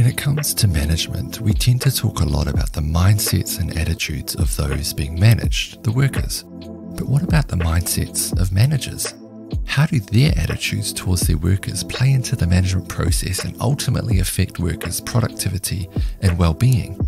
When it comes to management, we tend to talk a lot about the mindsets and attitudes of those being managed, the workers. But what about the mindsets of managers? How do their attitudes towards their workers play into the management process and ultimately affect workers' productivity and well-being?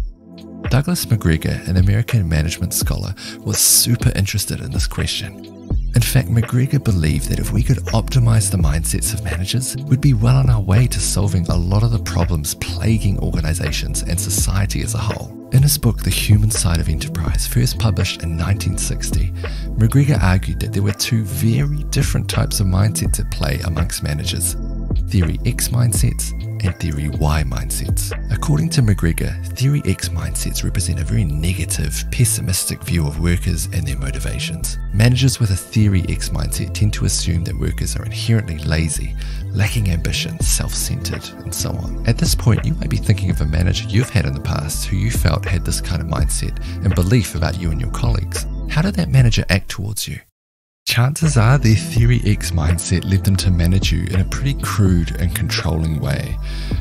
Douglas McGregor, an American management scholar, was super interested in this question. In fact, McGregor believed that if we could optimize the mindsets of managers, we'd be well on our way to solving a lot of the problems plaguing organizations and society as a whole. In his book, The Human Side of Enterprise, first published in 1960, McGregor argued that there were two very different types of mindsets at play amongst managers: Theory X mindsets and Theory Y mindsets. According to McGregor, Theory X mindsets represent a very negative, pessimistic view of workers and their motivations. Managers with a Theory X mindset tend to assume that workers are inherently lazy, lacking ambition, self-centered, and so on. At this point, you might be thinking of a manager you've had in the past who you felt had this kind of mindset and belief about you and your colleagues. How did that manager act towards you? Chances are their Theory X mindset led them to manage you in a pretty crude and controlling way.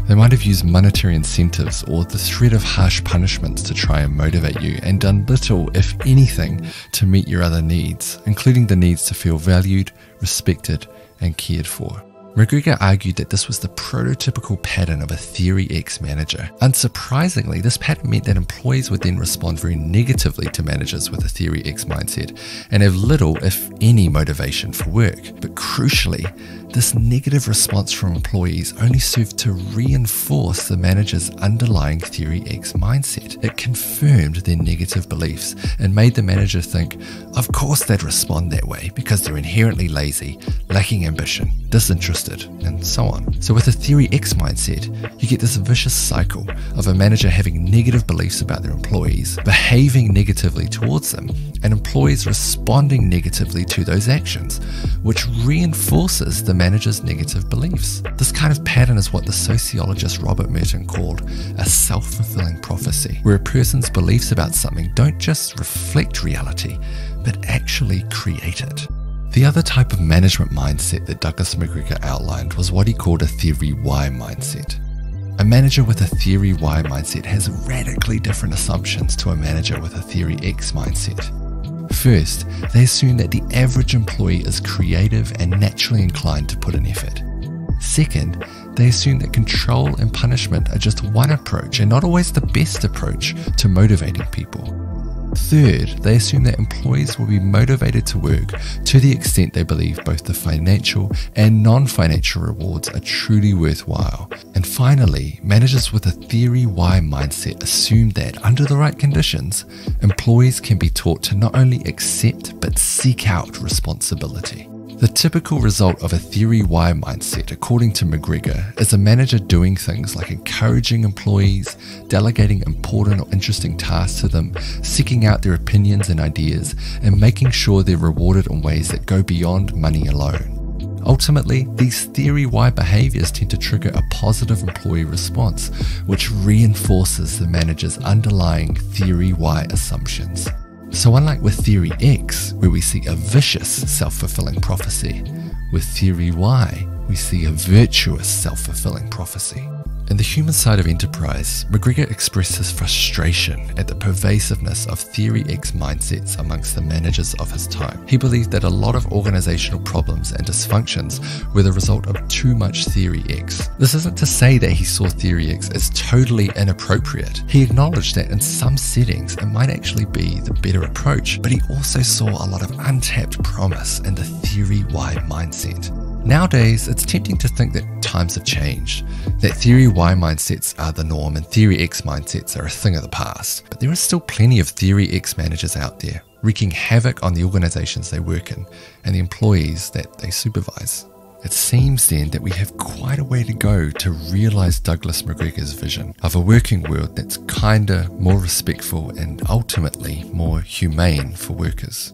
They might have used monetary incentives or the threat of harsh punishments to try and motivate you, and done little, if anything, to meet your other needs, including the needs to feel valued, respected, and cared for. McGregor argued that this was the prototypical pattern of a Theory X manager. Unsurprisingly, this pattern meant that employees would then respond very negatively to managers with a Theory X mindset and have little, if any, motivation for work. But crucially, this negative response from employees only served to reinforce the manager's underlying Theory X mindset. It confirmed their negative beliefs and made the manager think, of course they'd respond that way because they're inherently lazy, lacking ambition, disinterested, and so on. So with a Theory X mindset, you get this vicious cycle of a manager having negative beliefs about their employees, behaving negatively towards them, and employees responding negatively to those actions, which reinforces the manager's negative beliefs. This kind of pattern is what the sociologist Robert Merton called a self-fulfilling prophecy, where a person's beliefs about something don't just reflect reality, but actually create it. The other type of management mindset that Douglas McGregor outlined was what he called a Theory Y mindset. A manager with a Theory Y mindset has radically different assumptions to a manager with a Theory X mindset. First, they assume that the average employee is creative and naturally inclined to put in effort. Second, they assume that control and punishment are just one approach and not always the best approach to motivating people. Third, they assume that employees will be motivated to work to the extent they believe both the financial and non-financial rewards are truly worthwhile. And finally, managers with a Theory Y mindset assume that, under the right conditions, employees can be taught to not only accept but seek out responsibility. The typical result of a Theory Y mindset, according to McGregor, is a manager doing things like encouraging employees, delegating important or interesting tasks to them, seeking out their opinions and ideas, and making sure they're rewarded in ways that go beyond money alone. Ultimately, these Theory Y behaviors tend to trigger a positive employee response, which reinforces the manager's underlying Theory Y assumptions. So unlike with Theory X, where we see a vicious self-fulfilling prophecy, with Theory Y, we see a virtuous self-fulfilling prophecy. In The Human Side of Enterprise, McGregor expressed his frustration at the pervasiveness of Theory X mindsets amongst the managers of his time. He believed that a lot of organizational problems and dysfunctions were the result of too much Theory X. This isn't to say that he saw Theory X as totally inappropriate. He acknowledged that in some settings it might actually be the better approach, but he also saw a lot of untapped promise in the Theory Y mindset. Nowadays, it's tempting to think that times have changed, that Theory Y mindsets are the norm and Theory X mindsets are a thing of the past. But there are still plenty of Theory X managers out there, wreaking havoc on the organizations they work in and the employees that they supervise. It seems then that we have quite a way to go to realize Douglas McGregor's vision of a working world that's kinder, more respectful, and ultimately more humane for workers.